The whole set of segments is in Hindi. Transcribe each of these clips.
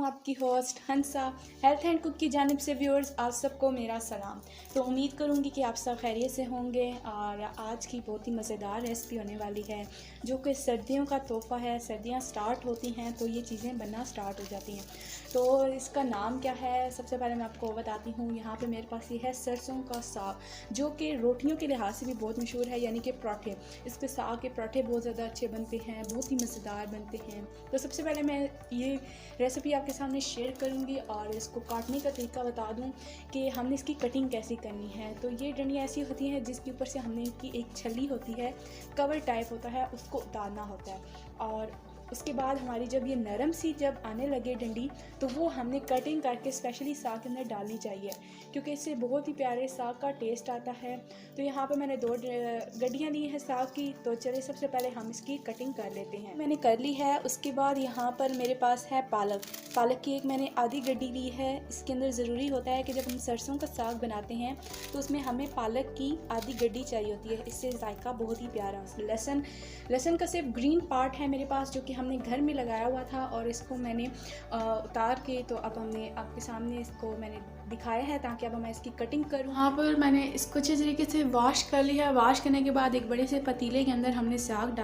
हूँ आपकी host Hansa. Health and cook की जानिब से व्यूअर्स आप सबको मेरा सलाम। तो उम्मीद करूँगी कि आप सब खैरियत से होंगे और आज की बहुत ही मज़ेदार रेसिपी होने वाली है जो कि सर्दियों का तोहफ़ा है। सर्दियाँ स्टार्ट होती हैं तो ये चीज़ें बनना स्टार्ट हो जाती हैं। तो इसका नाम क्या है, सबसे पहले मैं आपको बताती हूँ। यहाँ पे मेरे पास ये है सरसों का साग जो कि रोटियों के लिहाज से भी बहुत मशहूर है, यानी कि पराठे। इसके साग के पराठे बहुत ज़्यादा अच्छे बनते हैं, बहुत ही मज़ेदार बनते हैं। तो सबसे पहले मैं ये रेसिपी आपके सामने शेयर करूंगी और इसको काटने का तरीका बता दूं कि हमने इसकी कटिंग कैसी करनी है। तो ये डंडियाँ ऐसी होती हैं जिसके ऊपर से हमने की एक छली होती है, कवर टाइप होता है, उसको उतारना होता है। और उसके बाद हमारी जब ये नरम सी जब आने लगे डंडी तो वो हमने कटिंग करके स्पेशली साग के अंदर डालनी चाहिए क्योंकि इससे बहुत ही प्यारे साग का टेस्ट आता है। तो यहाँ पे मैंने 2 गड्डियाँ ली हैं साग की। तो चलिए सबसे पहले हम इसकी कटिंग कर लेते हैं। मैंने कर ली है। उसके बाद यहाँ पर मेरे पास है पालक की एक मैंने आधी गड्डी ली है। इसके अंदर ज़रूरी होता है कि जब हम सरसों का साग बनाते हैं तो उसमें हमें पालक की आधी गड्डी चाहिए होती है, इससे जायका बहुत ही प्यारा। लहसुन का सिर्फ ग्रीन पार्ट है मेरे पास जो कि हमने घर में लगाया हुआ था और इसको मैंने उतार के तो अब हमने आपके सामने इसको मैंने दिखाया है ताकि अब मैं इसकी कटिंग करूँ। यहाँ पर मैंने इसको अच्छे तरीके से वॉश कर लिया है। वॉश करने के बाद एक बड़े से पतीले के अंदर हमने साग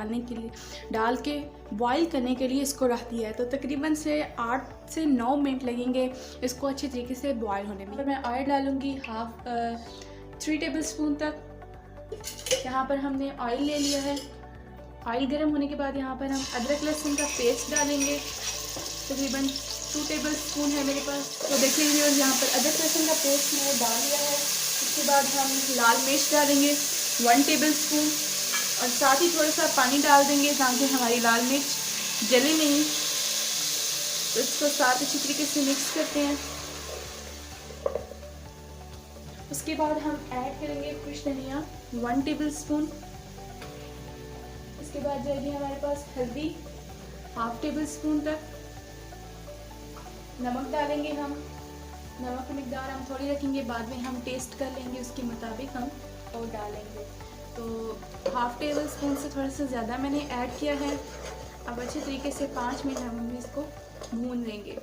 डाल के बॉईल करने के लिए इसको रख दिया है। तो तकरीबन से 8 से 9 मिनट लगेंगे इसको अच्छे तरीके से बॉईल होने में। मैं ऑयल डालूँगी 3 टेबल स्पून तक। यहाँ पर हमने ऑयल ले लिया है। ऑयल गर्म होने के बाद यहाँ पर हम अदरक लहसुन का पेस्ट डालेंगे, तकरीबन 2 टेबल स्पून है मेरे पास। तो देखिए यहाँ पर अदरक लहसुन का पेस्ट मैंने डाल दिया है। उसके बाद हम लाल मिर्च डालेंगे 1 टेबल स्पून और साथ ही थोड़ा सा पानी डाल देंगे ताकि हमारी लाल मिर्च जले नहीं। तो इसको साथ अच्छी तरीके से मिक्स करते हैं। उसके बाद हम ऐड करेंगे फ्रेश धनिया 1 टेबल स्पून। इसके बाद जाएगी हमारे पास हल्दी 1/2 टेबल स्पून तक। नमक डालेंगे हम। नमक की मिकदार हम थोड़ी रखेंगे, बाद में हम टेस्ट कर लेंगे, उसके मुताबिक हम और डालेंगे। तो 1/2 टेबल स्पून से थोड़ा सा ज़्यादा मैंने ऐड किया है। अब अच्छे तरीके से 5 मिनट हम इसको भून लेंगे।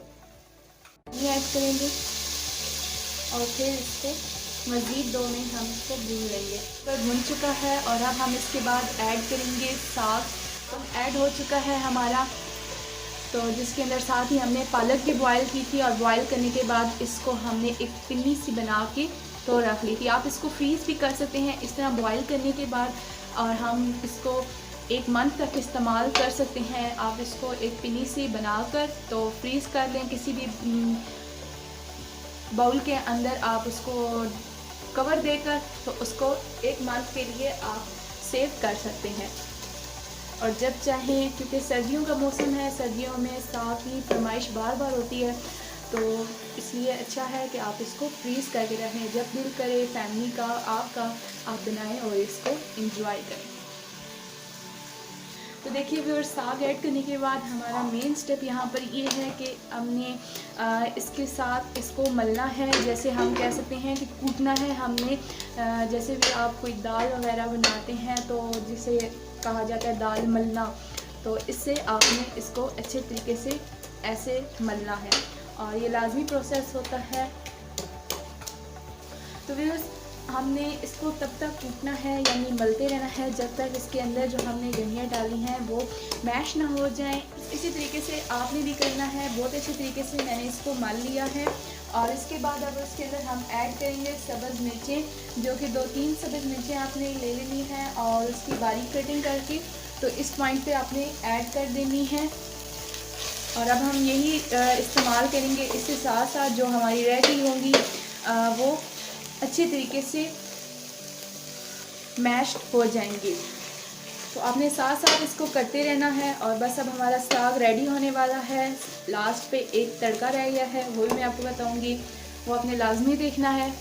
ये ऐड करेंगे और फिर इसको मज़ीद 2 मिनट हम इसको भून लेंगे। पर भुन चुका है और अब हम इसके बाद ऐड करेंगे साग। तो ऐड हो चुका है हमारा, तो जिसके अंदर साथ ही हमने पालक भी बॉयल की थी और बॉयल करने के बाद इसको हमने एक पिन्नी सी बना के तो रख ली थी। आप इसको फ्रीज़ भी कर सकते हैं इस तरह बॉयल करने के बाद, और हम इसको 1 मंथ तक इस्तेमाल कर सकते हैं। आप इसको एक पिन्नी सी बनाकर तो फ्रीज़ कर लें किसी भी बाउल के अंदर, आप उसको कवर देकर तो उसको 1 मंथ के लिए आप सेव कर सकते हैं। और जब चाहें, क्योंकि सर्दियों का मौसम है, सर्दियों में साग की फरमाइश बार बार होती है, तो इसलिए अच्छा है कि आप इसको फ्रीज़ करके रखें। जब दिल करे फैमिली का आपका, आप बनाएं और इसको एंजॉय करें। तो देखिए व्यूअर्स, साग ऐड करने के बाद हमारा मेन स्टेप यहाँ पर ये है कि हमने इसके साथ इसको मलना है। जैसे हम कह सकते हैं कि कूटना है हमने। जैसे भी आप कोई दाल वगैरह बनाते हैं तो जिसे कहा जाता है दाल मलना, तो इससे आपने इसको अच्छे तरीके से ऐसे मलना है और ये लाजमी प्रोसेस होता है। तो व्यूअर्स, हमने इसको तब तक कूटना है यानी मलते रहना है जब तक इसके अंदर जो हमने गंढियाँ डाली हैं वो मैश ना हो जाएं। इसी तरीके से आपने भी करना है। बहुत अच्छे तरीके से मैंने इसको मल लिया है। और इसके बाद अब इसके अंदर हम ऐड करेंगे सब्ज़ मिर्चें, जो कि 2-3 सब्ज़ मिर्चें आपने ले लेनी है और उसकी बारीक कटिंग करके तो इस पॉइंट पे आपने ऐड कर देनी है। और अब हम यही इस्तेमाल करेंगे। इसके साथ साथ जो हमारी रेडी होंगी वो अच्छे तरीके से मैश हो जाएंगे। तो आपने साथ साथ इसको करते रहना है। और बस अब हमारा साग रेडी होने वाला है। लास्ट पे एक तड़का रह गया है, वो भी मैं आपको बताऊंगी, वो आपने लाजमी देखना है।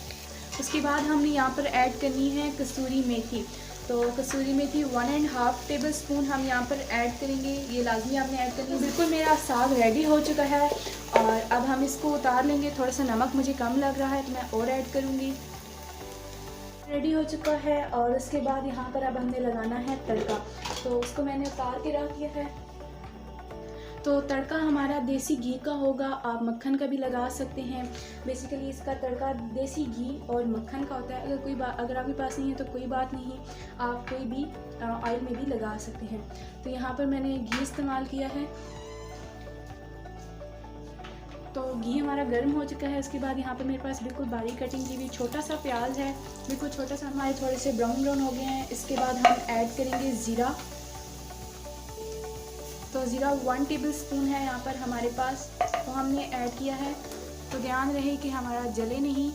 उसके बाद हमने यहाँ पर ऐड करनी है कसूरी मेथी। तो कसूरी मेथी 1.5 टेबल स्पून हम यहाँ पर ऐड करेंगे। ये लाजमी आपने ऐड करनी है। बिल्कुल मेरा साग रेडी हो चुका है और अब हम इसको उतार लेंगे। थोड़ा सा नमक मुझे कम लग रहा है तो मैं और ऐड करूँगी। रेडी हो चुका है और उसके बाद यहाँ पर अब हमने लगाना है तड़का। तो उसको मैंने उतार के रख दिया है। तो तड़का हमारा देसी घी का होगा, आप मक्खन का भी लगा सकते हैं। बेसिकली इसका तड़का देसी घी और मक्खन का होता है। अगर आपके पास नहीं है तो कोई बात नहीं, आप कोई भी ऑयल में भी लगा सकते हैं। तो यहाँ पर मैंने घी इस्तेमाल किया है। तो घी हमारा गर्म हो चुका है। उसके बाद यहाँ पर मेरे पास बिल्कुल बारीक कटिंग की हुई छोटा सा प्याज है, बिल्कुल छोटा सा। हमारे थोड़े से ब्राउन हो गए हैं। इसके बाद हम ऐड करेंगे ज़ीरा। तो ज़ीरा 1 टेबलस्पून है यहाँ पर हमारे पास, तो हमने ऐड किया है। तो ध्यान रहे कि हमारा जले नहीं।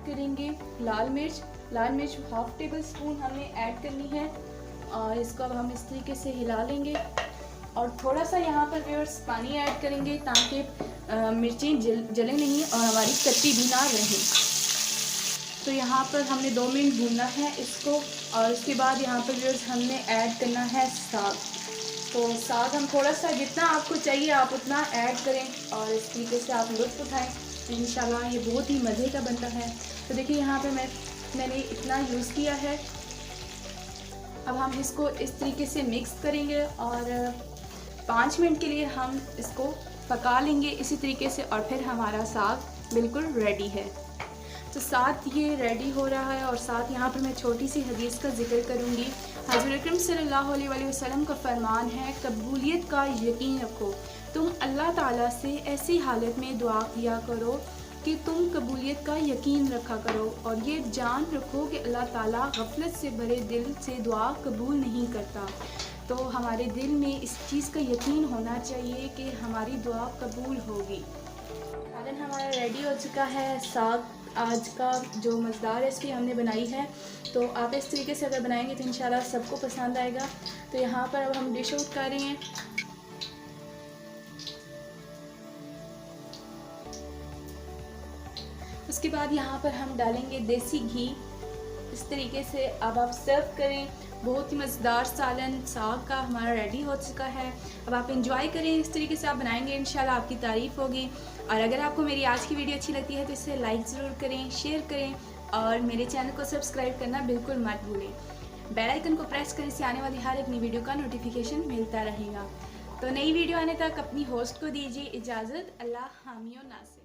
करेंगे लाल मिर्च 1/2 टेबलस्पून हमने ऐड करनी है, और इसको अब हम इस तरीके से हिला लेंगे। और थोड़ा सा यहाँ पर व्यूअर्स पानी ऐड करेंगे ताकि मिर्चें जले नहीं और हमारी कच्ची भी ना रहे। तो यहाँ पर हमने 2 मिनट भूनना है इसको। और उसके बाद यहाँ पर व्यूअर्स हमने ऐड करना है साग। तो साग हम थोड़ा सा, जितना आपको चाहिए आप उतना ऐड करें और इस तरीके से आप लुत्फ़ उठाएं। इंशाल्लाह ये बहुत ही मज़े का बनता है। तो देखिए यहाँ पे मैंने इतना यूज़ किया है। अब हम इसको इस तरीके से मिक्स करेंगे और 5 मिनट के लिए हम इसको पका लेंगे इसी तरीके से, और फिर हमारा साग बिल्कुल रेडी है। तो साथ ये रेडी हो रहा है, और साथ यहाँ पर मैं छोटी सी हदीस का जिक्र करूँगी। हज़रत अकरम सल्लल्लाहु अलैहि वसल्लम का फरमान है, कबूलियत का यकीन रखो। तुम अल्लाह ताला से ऐसी हालत में दुआ किया करो कि तुम कबूलियत का यकीन रखा करो, और ये जान रखो कि अल्लाह ताला गफलत से भरे दिल से दुआ कबूल नहीं करता। तो हमारे दिल में इस चीज़ का यकीन होना चाहिए कि हमारी दुआ कबूल होगी। सालन हमारा रेडी हो चुका है। साग आज का जो मज़ेदार रेसिपी हमने बनाई है, तो आप इस तरीके से अगर बनाएंगे तो इंशाल्लाह सबको पसंद आएगा। तो यहाँ पर अब हम डिश आउट कर रहे हैं। उसके बाद यहाँ पर हम डालेंगे देसी घी। इस तरीके से अब आप सर्व करें। बहुत ही मज़ेदार सालन साग का हमारा रेडी हो चुका है। अब आप इंजॉय करें। इस तरीके से आप बनाएंगे, इंशाल्लाह आपकी तारीफ़ होगी। और अगर आपको मेरी आज की वीडियो अच्छी लगती है तो इसे लाइक ज़रूर करें, शेयर करें, और मेरे चैनल को सब्सक्राइब करना बिल्कुल मत भूलें। बेल आइकन को प्रेस करें, इससे आने वाली हर एक नई वीडियो का नोटिफिकेशन मिलता रहेगा। तो नई वीडियो आने तक अपनी होस्ट को दीजिए इजाज़त। अल्लाह हामी और नासिर।